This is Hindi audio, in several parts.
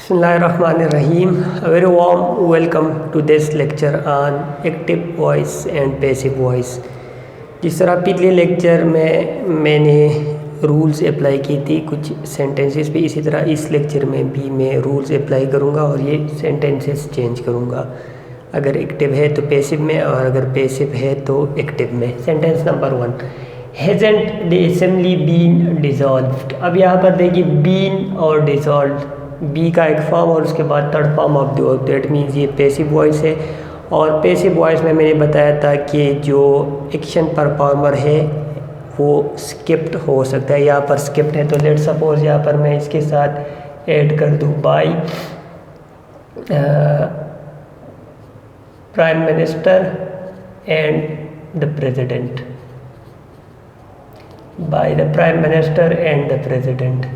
Bismillahirrahmanirrahim. A very warm welcome to this lecture on active voice and passive voice. जिस तरह पिछले लेक्चर में मैंने रूल्स अप्लाई की थी कुछ सेंटेंसेस पे, इसी तरह इस लेक्चर में भी मैं रूल्स अप्लाई करूँगा और ये सेंटेंसेस चेंज करूँगा। अगर एक्टिव है तो पैसिव में और अगर पैसिव है तो एक्टिव में। Sentence number 1, hasn't the assembly been dissolved. अब यहाँ पर देखिए बीन और डिज़ोल्व्ड, बी का एक फॉर्म और उसके बाद third form of the verb, that means ये पैसिव वॉइस है। और पैसिव वॉइस में मैंने बताया था कि जो एक्शन परफॉर्मर है वो स्किप्ड हो सकता है। यहाँ पर स्किप्ड है तो लेट सपोज यहाँ पर मैं इसके साथ ऐड कर दूँ by prime minister and the president, by the prime minister and the president.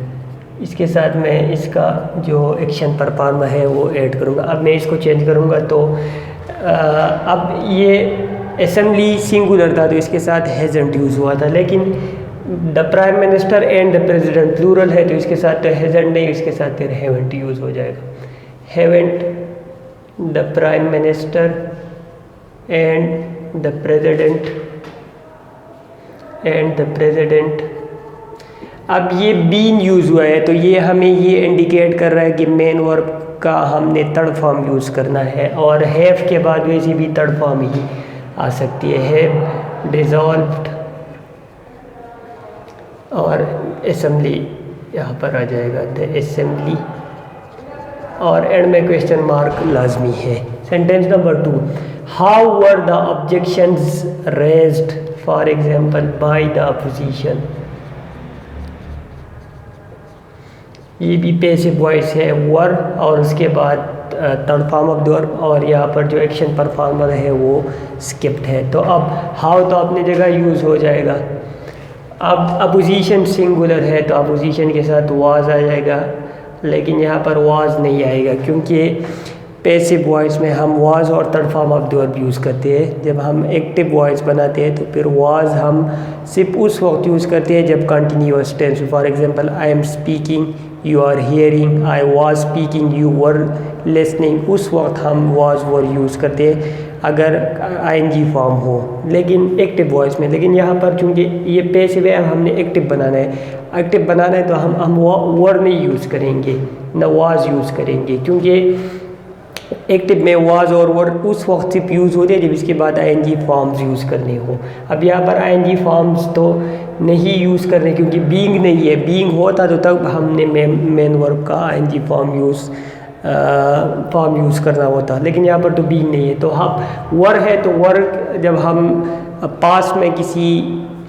इसके साथ मैं इसका जो एक्शन परफॉर्मर है वो ऐड करूँगा। अब मैं इसको चेंज करूँगा तो अब ये असेंबली सिंगुलर था तो इसके साथ हैज़न्ट यूज़ हुआ था, लेकिन the prime minister and the president plural है तो इसके साथ तो हैज़न्ट नहीं, इसके साथ फिर हैवेंट यूज़ हो जाएगा। Haven't the prime minister and the president अब ये बीन यूज़ हुआ है तो ये हमें ये इंडिकेट कर रहा है कि मेन वर्ब का हमने थर्ड फॉर्म यूज़ करना है, और हैव के बाद वैसे भी थर्ड फॉर्म ही आ सकती है, हैव डिज़ोल्व्ड और असेंबली यहाँ पर आ जाएगा द असेंबली, और एंड में क्वेश्चन मार्क लाजमी है। Sentence number 2, how were the objections raised for example by the opposition. ये भी पैसिव वॉइस है, वर और उसके बाद third form of the verb, और यहाँ पर जो एक्शन परफॉर्मर है वो स्किप्ड है। तो अब हाउ तो अपनी जगह यूज़ हो जाएगा। अब अपोजिशन सिंगुलर है तो अपोजिशन के साथ वाज आ जाएगा, लेकिन यहाँ पर वाज नहीं आएगा क्योंकि पैसिव वॉइस में हम वाज और third form of the verb use करते हैं। जब हम एक्टिव वॉइस बनाते हैं तो फिर वाज हम सिर्फ उस वक्त यूज़ करते हैं जब continuous tense. For example I am speaking, you are hearing, I was speaking, you were listening, उस वक्त हम वाज वर यूज़ करते हैं अगर आईएनजी फॉर्म हो, लेकिन एक्टिव वॉइस में। लेकिन यहाँ पर चूँकि ये पैसिव है, हमने एक्टिव बनाना है। एक्टिव बनाना है तो हम वर नहीं यूज़ करेंगे, न वाज यूज़ करेंगे, क्योंकि एक्टिव में वाज और वर उस वक्त सिर्फ यूज़ होते हैं जब इसके बाद आईएनजी फॉर्म्स यूज़ करने हो। अब यहाँ पर आईएनजी फॉर्म्स तो नहीं यूज़ करने क्योंकि बीइंग नहीं है। बीइंग होता तो तब हमने मेन वर्ब का आईएनजी फॉर्म यूज़ करना होता, लेकिन यहाँ पर तो बीइंग नहीं है। तो हम वर है तो वर जब हम पास में किसी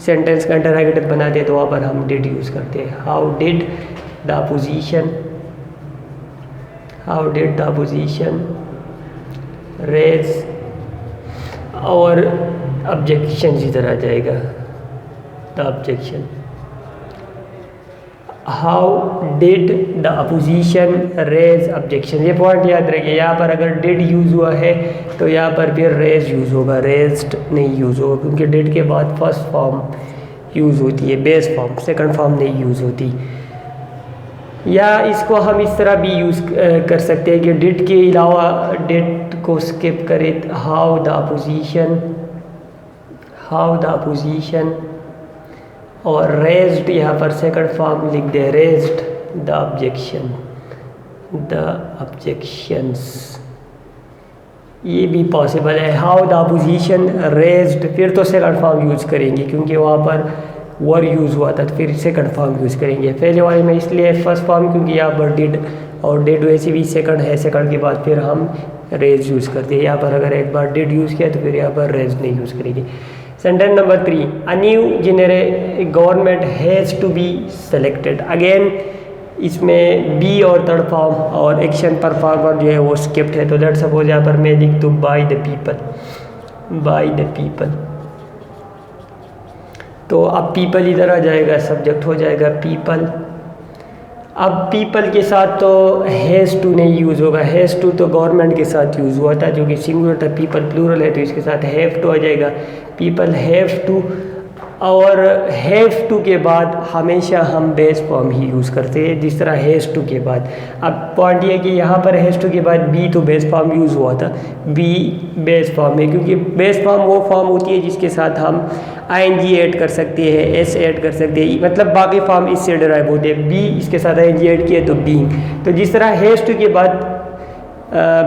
सेंटेंस का इंटरोगेटिव बनाते हैं तो वहाँ पर हम डिड यूज़ करते हैं। How did the opposition raise, और ऑब्जेक्शन इधर आ जाएगा the objection. How did the opposition raise objection, ये पॉइंट याद रखिए। यहाँ पर अगर डिड यूज़ हुआ है तो यहाँ पर फिर रेज यूज़ होगा, रेज्ड नहीं यूज़ होगा, क्योंकि डिड के बाद फर्स्ट फॉर्म यूज़ होती है, बेस फॉर्म, सेकंड फॉर्म नहीं यूज़ होती। या इसको हम इस तरह भी यूज़ कर सकते हैं कि डिड के अलावा डिड को स्किप करें, हाउ द अपोजिशन, और रेज्ड यहाँ पर सेकंड फॉर्म लिख दे, रेज्ड द ऑब्जेक्शंस, ये भी पॉसिबल है। हाउ द अपोजिशन रेज्ड, फिर तो सेकंड फॉर्म यूज़ करेंगे क्योंकि वहाँ पर वर यूज़ हुआ था, तो फिर सेकंड फॉर्म यूज़ करेंगे। पहले वाले में इसलिए फर्स्ट फॉर्म क्योंकि यहाँ पर डिड, और डिड वैसे भी सेकंड है, सेकंड के बाद फिर हम रेज यूज़ करते हैं। यहाँ पर अगर एक बार डिड यूज़ किया तो फिर यहाँ पर रेज नहीं यूज़ करेंगे। Sentence number 3, a new government has to be selected. Again इसमें बी और थर्ड फॉर्म और एक्शन परफॉर्मर जो है वो स्किप्ड है। तो लेट सपोज यहाँ पर मैं लिख दूँ बाय द पीपल, तो अब पीपल इधर आ जाएगा, सब्जेक्ट हो जाएगा पीपल। अब पीपल के साथ तो हैज़ टू नहीं यूज़ होगा, हैज़ टू तो गवर्नमेंट के साथ यूज़ हुआ था जो कि सिंगुलर था, पीपल प्लूरल है तो इसके साथ हैव टू आ जाएगा। पीपल हैव टू और हैव टू के बाद हमेशा हम बेस फॉर्म ही यूज़ करते हैं, जिस तरह हैज़ टू के बाद। अब पॉइंट ये कि यहाँ पर हैज़ टू के बाद बी तो बेस फॉर्म यूज़ हुआ था, बी बेस फॉर्म है, क्योंकि बेस फॉर्म वो फॉर्म होती है जिसके साथ हम आईएनजी ऐड कर सकते हैं, एस ऐड कर सकते हैं, मतलब बाकी फॉर्म इससे डिराइव होते हैं। बी इसके साथ आईएनजी ऐड किया तो बीइंग। तो जिस तरह हैज़ टू के बाद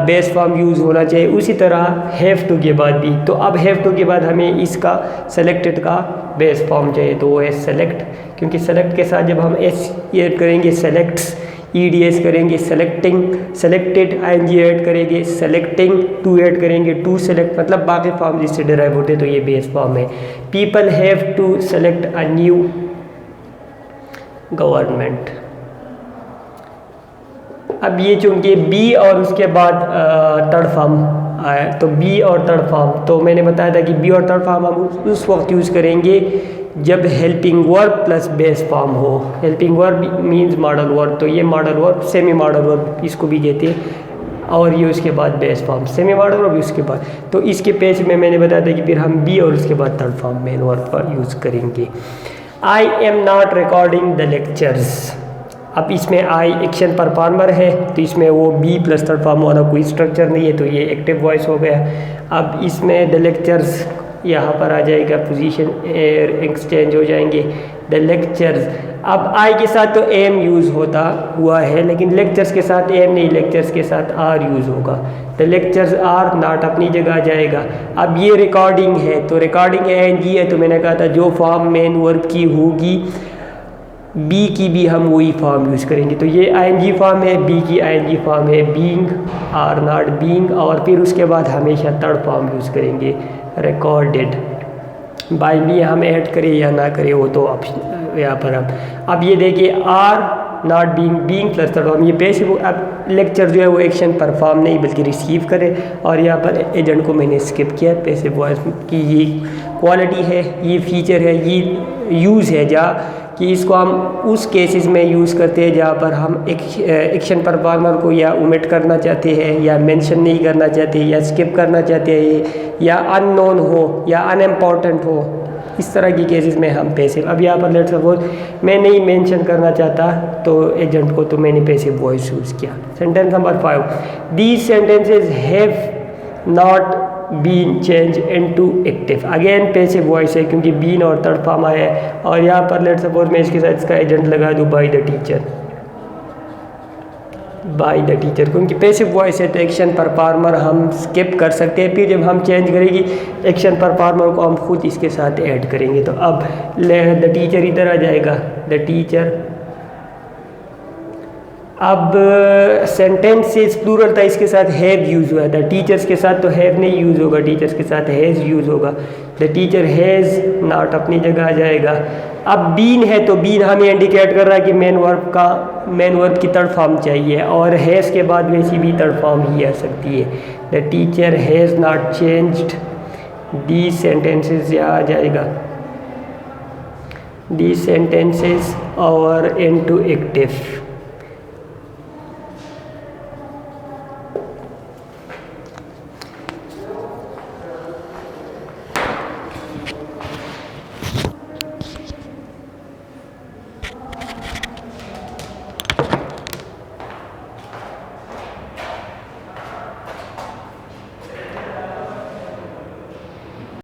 बेस फॉर्म यूज़ होना चाहिए, उसी तरह हैव टू के बाद भी। तो अब हैव टू के बाद हमें इसका सेलेक्टेड का बेस फॉर्म चाहिए, तो वो है सेलेक्ट, क्योंकि सेलेक्ट के साथ जब हम एस ऐड करेंगे सेलेक्ट्स, ईडीएस करेंगे सेलेक्टिंग, सेलेक्टेड आईएनजी ऐड करेंगे सेलेक्टिंग, टू ऐड करेंगे टू सेलेक्ट, मतलब बाकी फॉर्म जिससे डिराइव होते हैं, तो ये बेस फॉर्म है। People have to select a new government. अब ये चूँकि बी और उसके बाद थर्ड फॉर्म आया, तो बी और थर्ड फॉर्म, तो मैंने बताया था कि बी और थर्ड फॉर्म हम उस वक्त यूज़ करेंगे जब helping verb plus base form हो। Helping verb means modal verb, तो ये modal verb, semi modal verb इसको भी कहते हैं, और ये उसके बाद base form, semi modal verb उसके बाद। तो इसके पेज में मैंने बताया था कि फिर हम बी और उसके बाद थर्ड फॉर्म मेन वर्ब का यूज़ करेंगे। I am not recording the lectures. अब इसमें आई एक्शन परफॉर्मर है, तो इसमें वो बी प्लस थर्ड फॉर्म वाला कोई स्ट्रक्चर नहीं है, तो ये एक्टिव वॉइस हो गया। अब इसमें द लेक्चर्स यहाँ पर आ जाएगा, पोजीशन एक्सचेंज हो जाएंगे, द लेक्चर्स। अब आई के साथ तो एम यूज़ होता हुआ है, लेकिन लेक्चर्स के साथ एम नहीं, लेक्चर्स के साथ आर यूज़ होगा। द लेक्चर्स आर नॉट अपनी जगह आ जाएगा। अब ये रिकॉर्डिंग है, तो रिकॉर्डिंग एनजी है, तो मैंने कहा था जो फॉर्म मेन वर्ब की होगी बी की भी हम वही फॉर्म यूज़ करेंगे। तो ये आईएनजी फॉर्म है, बी की आईएनजी फॉर्म है बीइंग, आर नॉट बीइंग, और फिर उसके बाद हमेशा थर्ड फॉर्म यूज़ करेंगे रिकॉर्डेड। बाय बी हम ऐड करें या ना करें वो तो ऑप्शन यहाँ पर हम। अब ये देखिए are not being, being plus third form, ये पैसिव। अब लेक्चर जो है वो एक्शन परफॉर्म नहीं बल्कि रिसीव करे, और यहाँ पर एजेंट को मैंने स्किप किया। पैसिव वॉइस की ये क्वालिटी है, ये फीचर है, ये यूज़ है जहाँ कि इसको हम उस केसेस में यूज़ करते हैं जहाँ पर हम एक्शन परफॉर्मर को या ओमिट करना चाहते हैं, या मेंशन नहीं करना चाहते, या स्किप करना चाहते हैं, या अननोन हो या अनइम्पॉर्टेंट हो, इस तरह की केसेस में हम पैसिव। अब यहाँ पर लेट्स सपोज मैं नहीं मेंशन करना चाहता तो एजेंट को, तो मैंने पैसिव वॉइस यूज़ किया। Sentence number 5, these sentences have not been change into active. Again passive voice है क्योंकि बीन और थर्ड फॉर्म आया है, और यहाँ पर लेट्स सपोज मैं इसके साथ इसका एजेंट लगा दूँ by the teacher, by the teacher, क्योंकि पैसिव वॉइस है तो एक्शन परफॉर्मर हम स्किप कर सकते हैं। फिर जब हम चेंज करेंगे एक्शन परफॉर्मर को हम खुद इसके साथ ऐड करेंगे। तो अब द टीचर इधर आ जाएगा, द टीचर। अब सेंटेंसेस प्लूरल था, इसके साथ हैव यूज़ हुआ था, टीचर्स के साथ तो हैव नहीं यूज़ होगा, टीचर्स के साथ हैज़ यूज़ होगा। द टीचर हैज़ नॉट अपनी जगह आ जाएगा। अब बीन है तो बीन हमें इंडिकेट कर रहा है कि मेन वर्ब की थर्ड फॉर्म चाहिए, और हैज़ के बाद वैसी भी थर्ड फॉर्म ही आ सकती है। The teacher has not changed, the sentences यहाँ आ जाएगा, दी सेंटेंसेस और इनटू एक्टिव।